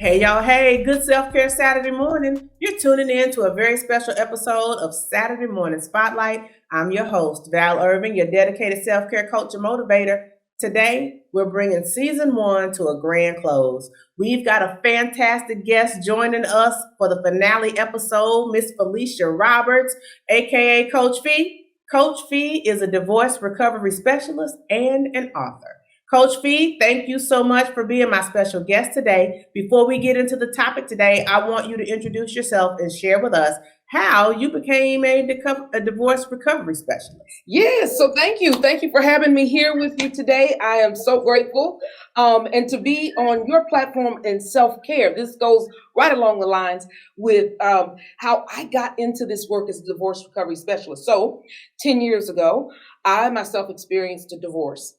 Hey y'all, hey, good self-care Saturday morning. You're tuning in to a very special episode of Saturday Morning Spotlight. I'm your host, Val Irving, your dedicated self-care coach and motivator. Today, we're bringing season one to a grand close. We've got a fantastic guest joining us for the finale episode, Miss Felicia Roberts, aka Coach Fee. Coach Fee is a divorce recovery specialist and an author. Coach Fee, thank you so much for being my special guest today. Before we get into the topic today, I want you to introduce yourself and share with us how you became a divorce recovery specialist. Yes, so thank you. Thank you for having me here with you today. I am so grateful. And to be on your platform in self-care. This goes right along the lines with how I got into this work as a divorce recovery specialist. So 10 years ago, I myself experienced a divorce.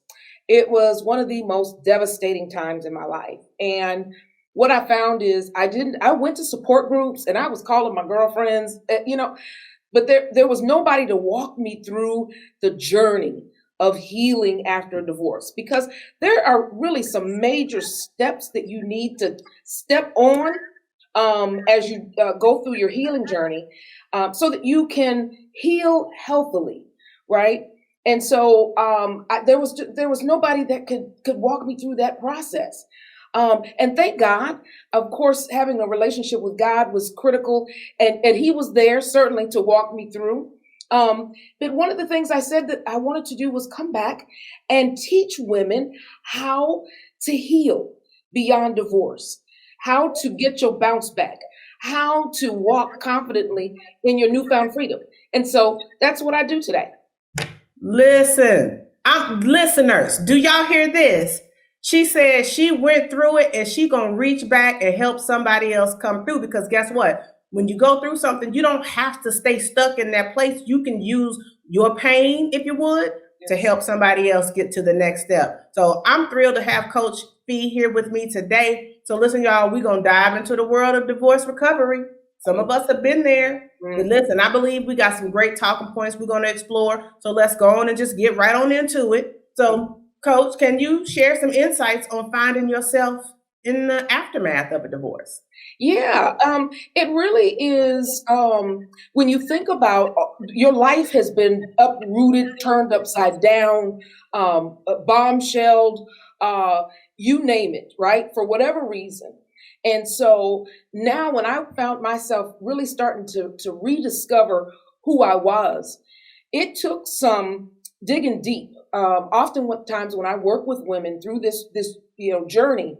It was one of the most devastating times in my life. And what I found is I went to support groups and I was calling my girlfriends, but there was nobody to walk me through the journey of healing after a divorce, because there are really some major steps that you need to step on as you go through your healing journey, so that you can heal healthily, right? And so there was nobody that could walk me through that process. And thank God, of course, having a relationship with God was critical, and He was there certainly to walk me through. But one of the things I said that I wanted to do was come back and teach women how to heal beyond divorce, how to get your bounce back, how to walk confidently in your newfound freedom. And so that's what I do today. Listen, listeners, do y'all hear this? She said she went through it and she gonna reach back and help somebody else come through, because guess what? When you go through something, you don't have to stay stuck in that place. You can use your pain, if you would, to help somebody else get to the next step. So I'm thrilled to have Coach Fee here with me today. So listen, y'all, we're gonna dive into the world of divorce recovery. Some of us have been there. But listen, I believe we got some great talking points we're going to explore. So let's go on and just get right on into it. So, Coach, can you share some insights on finding yourself in the aftermath of a divorce? Yeah, it really is. When you think about your life has been uprooted, turned upside down, bombshelled, you name it, right? For whatever reason. And so now when I found myself really starting to rediscover who I was, it took some digging deep. Oftentimes when I work with women through this journey,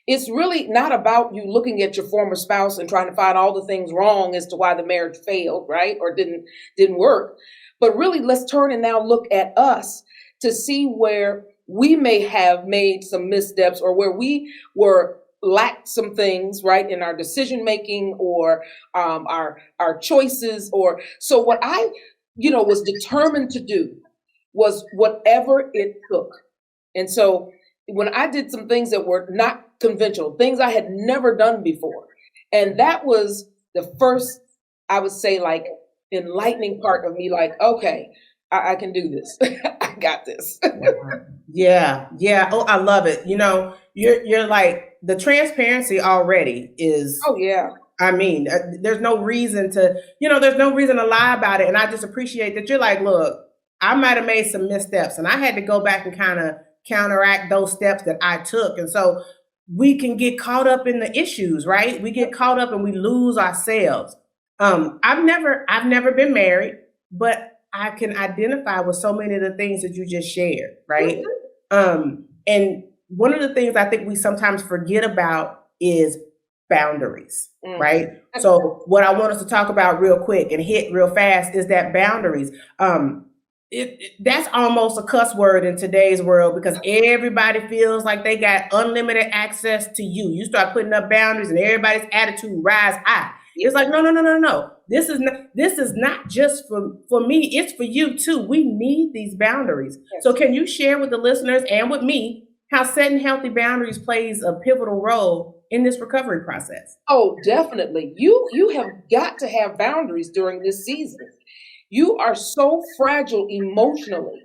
it's really not about you looking at your former spouse and trying to find all the things wrong as to why the marriage failed, right? Or didn't work. But really, let's turn and now look at us to see where we may have made some missteps, or where we were lacked some things, right, in our decision making, or our choices. Or so what I was determined to do was whatever it took. And so when I did some things that were not conventional, things I had never done before, and that was the first, I would say, like, enlightening part of me, like, okay, I can do this. I got this. Yeah. Oh, I love it. You're like, the transparency already is. Oh yeah. I mean, there's no reason to lie about it. And I just appreciate that you're like, look, I might have made some missteps and I had to go back and kind of counteract those steps that I took. And so we can get caught up in the issues, right? We get caught up and we lose ourselves. I've never been married, but I can identify with so many of the things that you just shared, right? And one of the things I think we sometimes forget about is boundaries, right? So what I want us to talk about real quick and hit real fast is that boundaries. That's almost a cuss word in today's world, because everybody feels like they got unlimited access to you. You start putting up boundaries and everybody's attitude rise high. It's like, no. This is not just for me, it's for you too. We need these boundaries. Yes. So can you share with the listeners and with me how setting healthy boundaries plays a pivotal role in this recovery process? Oh, definitely. You have got to have boundaries during this season. You are so fragile emotionally.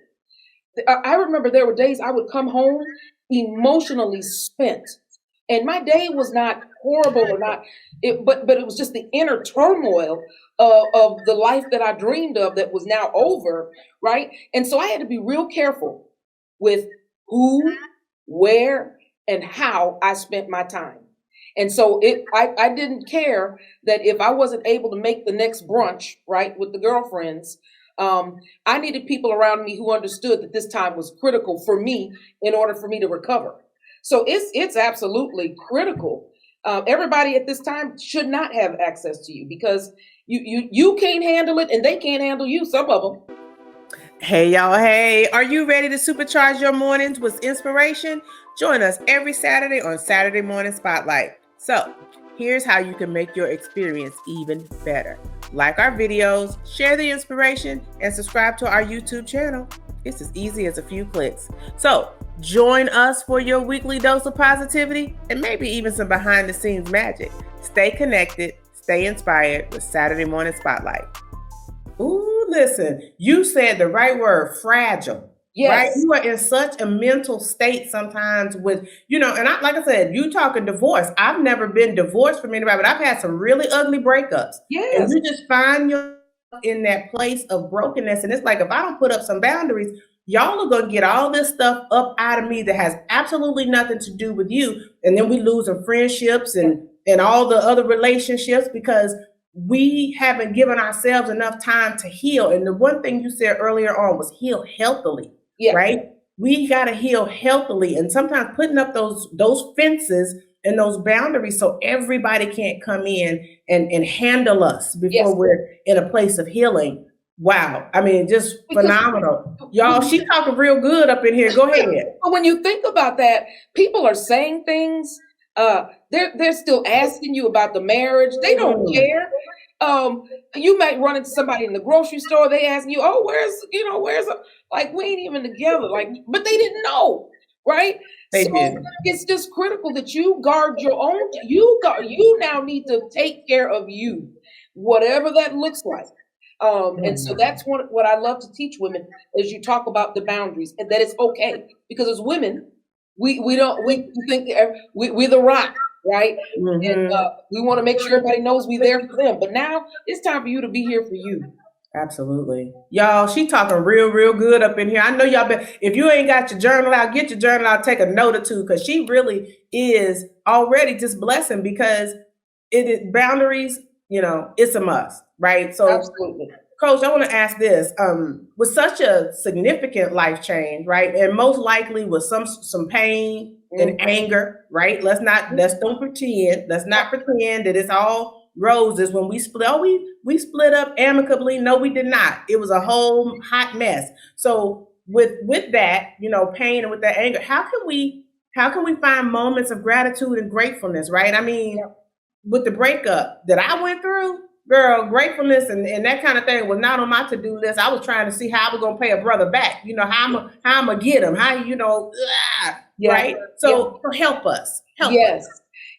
I remember there were days I would come home emotionally spent, And my day was not horrible or not, but it was just the inner turmoil of the life that I dreamed of that was now over, right? And so I had to be real careful with who, where, and how I spent my time. And so I didn't care that if I wasn't able to make the next brunch, right, with the girlfriends, I needed people around me who understood that this time was critical for me in order for me to recover. So it's absolutely critical. Everybody at this time should not have access to you because you can't handle it and they can't handle you. Some of them. Hey, y'all. Hey, are you ready to supercharge your mornings with inspiration? Join us every Saturday on Saturday Morning Spotlight. So, here's how you can make your experience even better. Like our videos, share the inspiration, and subscribe to our YouTube channel. It's as easy as a few clicks. So, join us for your weekly dose of positivity and maybe even some behind the scenes magic. Stay connected, stay inspired with Saturday Morning Spotlight. Ooh, listen, you said the right word, fragile. Yes. Right? You are in such a mental state sometimes with, and like I said, you talking divorce. I've never been divorced from anybody, but I've had some really ugly breakups. Yes. And you just find yourself in that place of brokenness. And it's like, if I don't put up some boundaries, y'all are going to get all this stuff up out of me that has absolutely nothing to do with you. And then we losing friendships and all the other relationships because we haven't given ourselves enough time to heal. And the one thing you said earlier on was heal healthily, right? We got to heal healthily. And sometimes putting up those fences and those boundaries so everybody can't come in and handle us before we're in a place of healing. Wow. I mean, just phenomenal. Y'all, she talking real good up in here. Go ahead. But when you think about that, people are saying things. They're still asking you about the marriage. They don't care. You might run into somebody in the grocery store. They asking you, "Oh, where's like we ain't even together." Like, but they didn't know, right? It's just critical that you guard your own. You now need to take care of you, whatever that looks like. And so that's what I love to teach women is you talk about the boundaries and that it's okay because as women. We think we're the rock, right? Mm-hmm. And we want to make sure everybody knows we're there for them. But now it's time for you to be here for you. Absolutely. Y'all, she talking real good up in here. I know y'all if you ain't got your journal out, get your journal out, take a note or two, because she really is already just blessing because it is boundaries, it's a must, right? So absolutely. Coach, I want to ask this. With such a significant life change, right? And most likely with some pain and anger, right? Let's not pretend that it's all roses when we split. Oh, we split up amicably. No, we did not. It was a whole hot mess. So with that, pain and with that anger, how can we find moments of gratitude and gratefulness, right? I mean, with the breakup that I went through, girl, gratefulness and that kind of thing was not on my to-do list. I was trying to see how I was gonna pay a brother back. How I'm gonna get him. Right? So help us.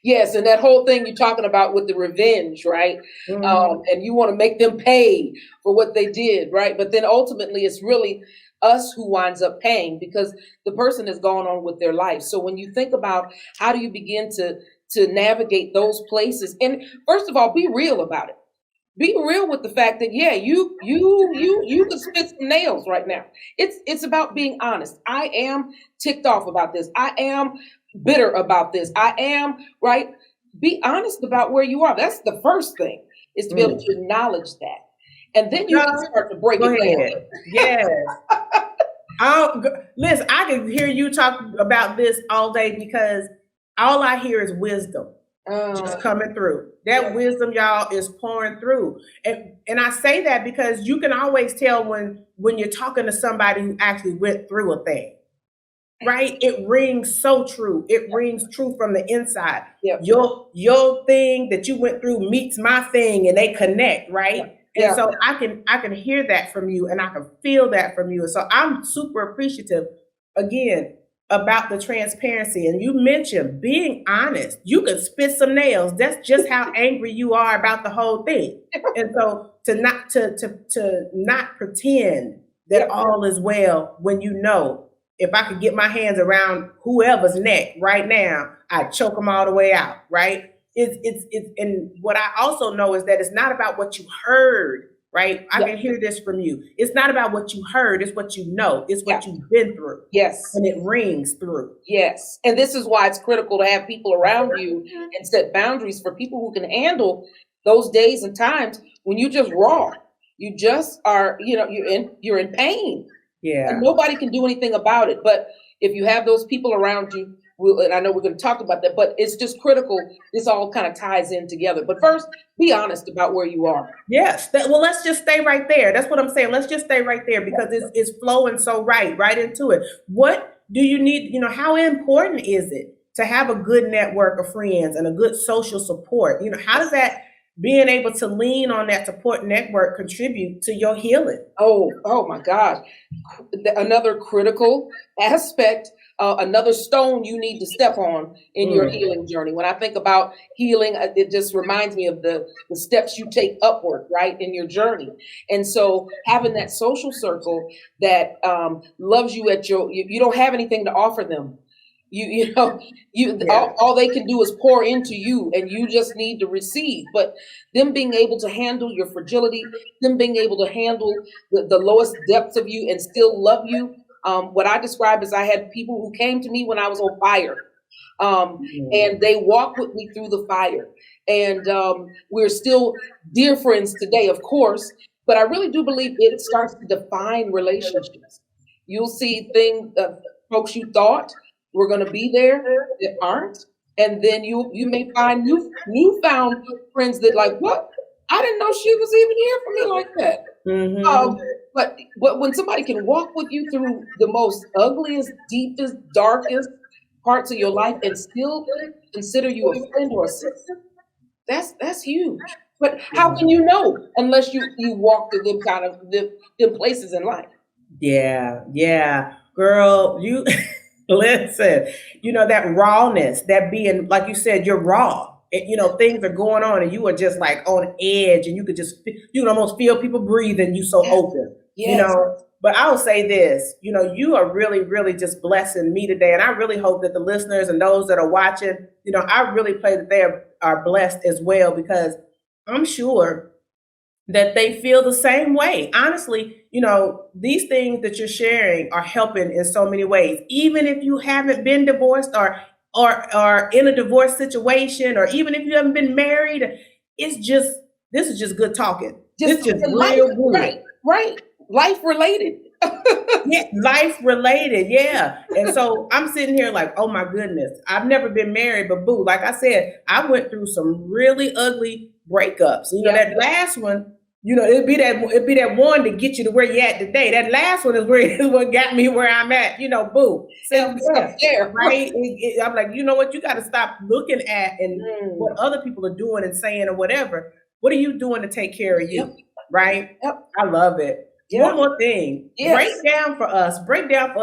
Yes, and that whole thing you're talking about with the revenge, right? Mm-hmm. And you want to make them pay for what they did, right? But then ultimately, it's really us who winds up paying because the person has gone on with their life. So when you think about how do you begin to navigate those places, and first of all, be real about it. Be real with the fact that you can spit some nails right now. It's about being honest. I am ticked off about this. I am bitter about this. I am right. Be honest about where you are. That's the first thing is to be able to acknowledge that, and then you can start to break it down. Yes. Listen, I can hear you talk about this all day because all I hear is wisdom. Just coming through. That wisdom, y'all, is pouring through. And I say that because you can always tell when you're talking to somebody who actually went through a thing. Right? It rings so true. It rings true from the inside. Yep. Your thing that you went through meets my thing and they connect, right? And so I can hear that from you and I can feel that from you. And so I'm super appreciative again about the transparency. And you mentioned being honest. You could spit some nails. That's just how angry you are about the whole thing. And so to not pretend that all is well when you know if I could get my hands around whoever's neck right now, I'd choke them all the way out, right? And what I also know is that it's not about what you heard, right? I Yeah. can hear this from you. It's not about what you heard, it's what you know, it's Yeah. what you've been through, Yes. and it rings through. Yes. And this is why it's critical to have people around you and set boundaries for people who can handle those days and times when you just raw. You just are, you're in pain. And Yeah. nobody can do anything about it. But if you have those people around you, and I know we're going to talk about that, but it's just critical. This all kind of ties in together. But first, be honest about where you are. Yes. Well, let's just stay right there. That's what I'm saying. Let's just stay right there because it's flowing so right into it. What do you need? How important is it to have a good network of friends and a good social support? How does that being able to lean on that support network contribute to your healing? Oh my gosh. Another critical aspect, another stone you need to step on in your healing journey. When I think about healing, it just reminds me of the steps you take upward, right, in your journey. And so having that social circle that loves you you don't have anything to offer them. All they can do is pour into you and you just need to receive. But them being able to handle your fragility, them being able to handle the lowest depths of you and still love you. What I describe is I had people who came to me when I was on fire. And they walked with me through the fire. And we're still dear friends today, of course, but I really do believe it starts to define relationships. You'll see folks you thought were going to be there that aren't. And then you may find newfound friends that like, what? I didn't know she was even here for me like that. But when somebody can walk with you through the most ugliest, deepest, darkest parts of your life and still consider you a friend or a sister, that's huge. But how can you know unless you walk through them kind of them places in life? Yeah, girl, you listen, that rawness, that being, like you said, you're raw. Things are going on and you are just like on edge and you could just, you can almost feel people breathing, you so open, Yes. But I'll say this, you are really, really just blessing me today. And I really hope that the listeners and those that are watching, I really pray that they are blessed as well, because I'm sure that they feel the same way. Honestly, these things that you're sharing are helping in so many ways. Even if you haven't been divorced or in a divorce situation, or even if you haven't been married, this is just good talking. This is just real good. Right. Life related. Yeah, life related, yeah. And so I'm sitting here like, oh my goodness, I've never been married, but boo, like I said, I went through some really ugly breakups. That last one, it'd be that one to get you to where you're at today. That last one is what got me where I'm at. Boo, Self-care, right? I'm like, you know what? You got to stop looking at and what other people are doing and saying or whatever. What are you doing to take care of you? Right? Yep. I love it. Yep. One more thing. Yes. Break down for us,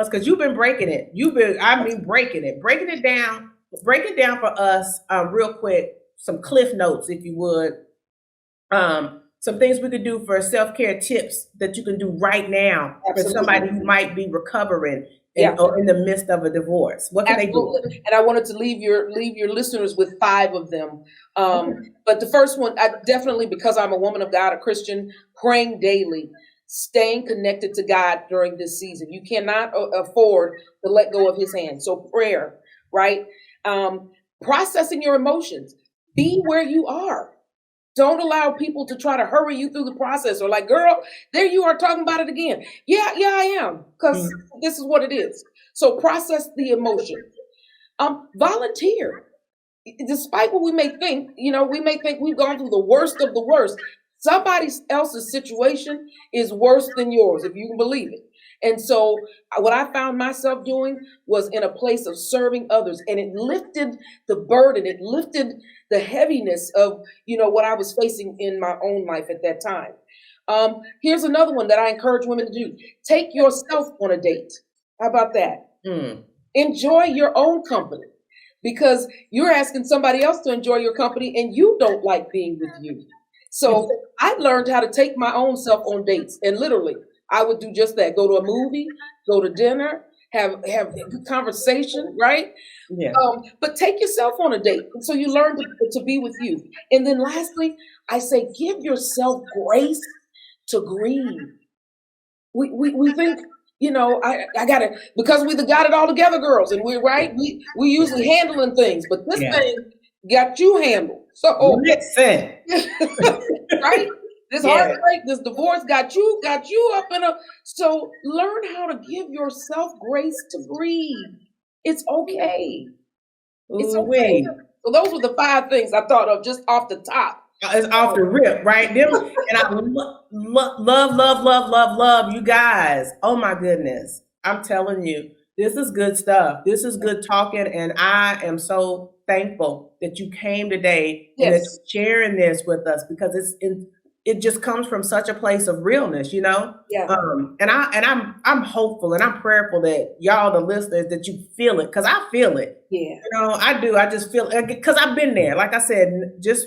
because you've been breaking it. Breaking it down. Break it down for us real quick. Some cliff notes, if you would. Some things we could do for self-care tips that you can do right now. Absolutely. For somebody who might be recovering or in the midst of a divorce. What can they do? And I wanted to leave your listeners with 5 of them. But the first one, I definitely, because I'm a woman of God, a Christian, praying daily, staying connected to God during this season. You cannot afford to let go of his hand. So prayer, right? Processing your emotions. Be where you are. Don't allow people to try to hurry you through the process, or like, girl, there you are talking about it again. Yeah, I am, because this is what it is. So process the emotion. Volunteer. Despite what we may think, we've gone through the worst of the worst. Somebody else's situation is worse than yours, if you can believe it. And so what I found myself doing was in a place of serving others, and it lifted the burden. It lifted the heaviness of, what I was facing in my own life at that time. Here's another one that I encourage women to do. Take yourself on a date. How about that? Enjoy your own company, because you're asking somebody else to enjoy your company and you don't like being with you. So I learned how to take my own self on dates, and literally I would do just that. Go to a movie, go to dinner, have a good conversation, right? Yeah. But take yourself on a date, and so you learn to be with you. And then lastly, I say give yourself grace to grieve. We think, I gotta, because we got it all together, girls, and we're right. We usually handling things, but this Yeah. thing got you handled. So Listen. right, this Yeah. heartbreak, this divorce got you up in a. So learn how to give yourself grace to grieve. It's okay. It's okay. Ooh-wee. So those were the 5 things I thought of just off the top. It's off the rip, right? Them, and I love you guys. Oh my goodness. I'm telling you, this is good stuff. This is good talking. And I am so thankful that you came today and that Yes. you're sharing this with us because it just comes from such a place of realness, Yeah. And I'm hopeful and I'm prayerful that y'all, the listeners, that you feel it because I feel it. Yeah. I do. I just feel it because I've been there. Like I said, just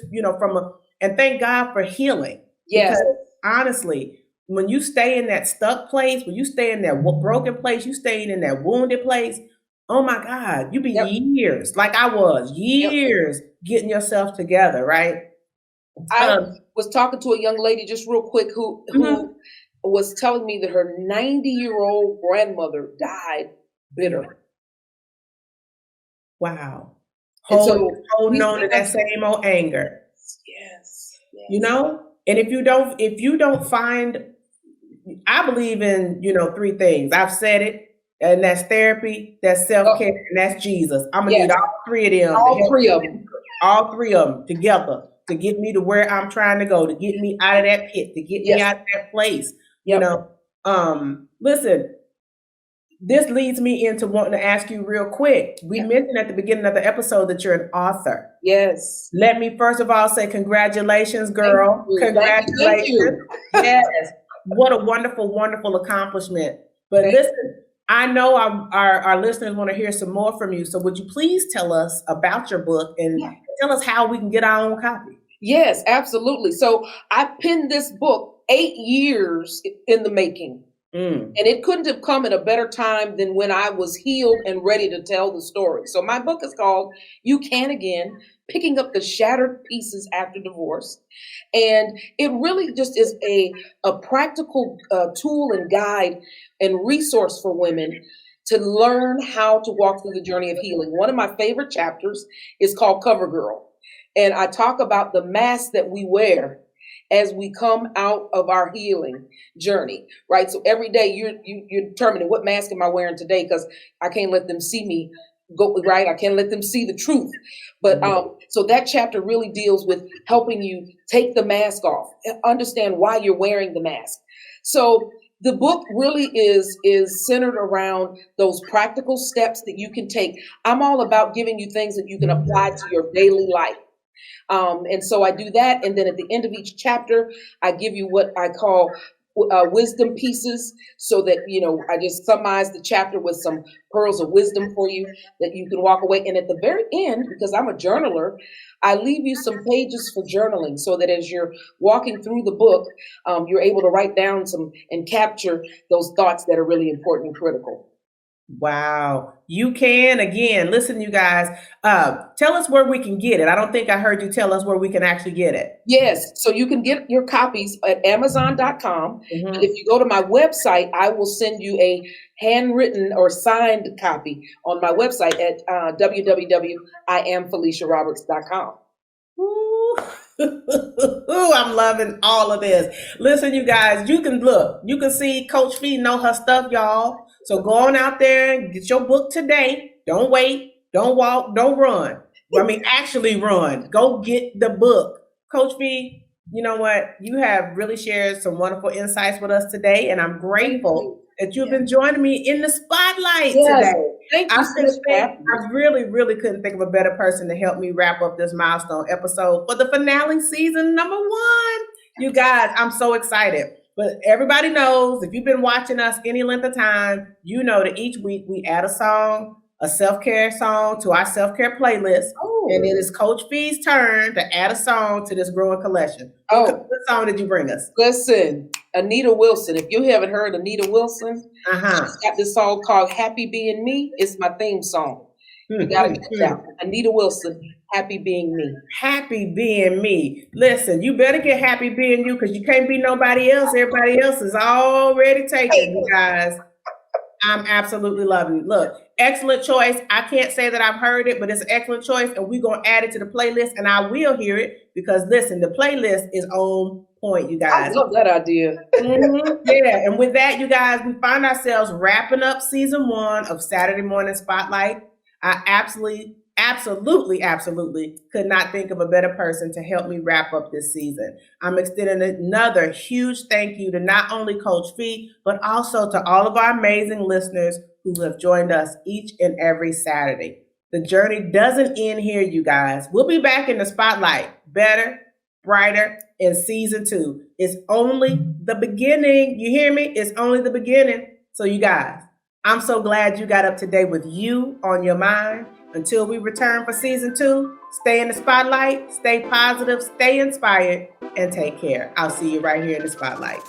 and thank God for healing. Yes. Because honestly, when you stay in that stuck place, when you stay in that broken place, you staying in that wounded place. Oh my God, you be Yep. years, like I was, years getting yourself together, right? I was talking to a young lady just real quick who was telling me that her 90-year-old grandmother died bitter. Wow. And so Holding on to that same old anger. Yes. And if you don't find, I believe in, 3 things. I've said it, and that's therapy, that's self-care, and that's Jesus. I'm gonna need all 3 of them. All 3 of them together to get me to where I'm trying to go, to get me out of that pit, to get me out of that place. Listen, this leads me into wanting to ask you real quick. We mentioned at the beginning of the episode that you're an author. Yes. Let me first of all say congratulations, girl. Congratulations. Thank you. Yes. What a wonderful, wonderful accomplishment. But listen, I know our listeners want to hear some more from you. So would you please tell us about your book and tell us how we can get our own copy? Yes, absolutely. So I penned this book 8 years in the making. And it couldn't have come at a better time than when I was healed and ready to tell the story. So my book is called You Can Again, Picking Up the Shattered Pieces After Divorce. And it really just is a practical tool and guide and resource for women to learn how to walk through the journey of healing. One of my favorite chapters is called Cover Girl. And I talk about the mask that we wear as we come out of our healing journey, right? So every day you're determining what mask am I wearing today, because I can't let them see me go, right? I can't let them see the truth. But so that chapter really deals with helping you take the mask off, understand why you're wearing the mask. So the book really is centered around those practical steps that you can take. I'm all about giving you things that you can apply to your daily life. And so I do that. And then at the end of each chapter, I give you what I call wisdom pieces, so that, I just summarize the chapter with some pearls of wisdom for you that you can walk away. And at the very end, because I'm a journaler, I leave you some pages for journaling, so that as you're walking through the book, you're able to write down some and capture those thoughts that are really important and critical. Wow. You can again. Listen, you guys, tell us where we can get it. I don't think I heard you tell us where we can actually get it. Yes. So you can get your copies at Amazon.com. But if you go to my website, I will send you a handwritten or signed copy on my website at www.IamFeliciaRoberts.com. Ooh, I'm loving all of this. Listen, you guys, you can see Coach Fee know her stuff, y'all. So go on out there and get your book today. Don't wait, don't walk, don't run. Actually run. Go get the book. Coach Fee, you know what? You have really shared some wonderful insights with us today, and I'm grateful that you've been joining me in the spotlight today. Thank you so much. I really, really couldn't think of a better person to help me wrap up this milestone episode for the finale season number 1. You guys, I'm so excited. But everybody knows, if you've been watching us any length of time, you know that each week we add a song, a self-care song to our self-care playlist. And it is Coach Fee's turn to add a song to this growing collection. What song did you bring us? Listen, Anita Wilson. If you haven't heard Anita Wilson, Uh-huh. she's got this song called Happy Being Me. It's my theme song. You gotta get that. Anita Wilson, Happy Being Me. Happy being me. Listen, you better get happy being you because you can't be nobody else. Everybody else is already taken, you guys. I'm absolutely loving it. Look, excellent choice. I can't say that I've heard it, but it's an excellent choice, and we're gonna add it to the playlist, and I will hear it because listen, the playlist is on point, you I guys. love that idea. Yeah, and with that, you guys, we find ourselves wrapping up season 1 of Saturday Morning Spotlight. I absolutely could not think of a better person to help me wrap up this season. I'm extending another huge thank you to not only Coach Fee, but also to all of our amazing listeners who have joined us each and every Saturday. The journey doesn't end here, you guys. We'll be back in the spotlight, better, brighter in season 2. It's only the beginning. You hear me? It's only the beginning. So, you guys, I'm so glad you got up to date with you on your mind. Until we return for season 2, stay in the spotlight, stay positive, stay inspired, and take care. I'll see you right here in the spotlight.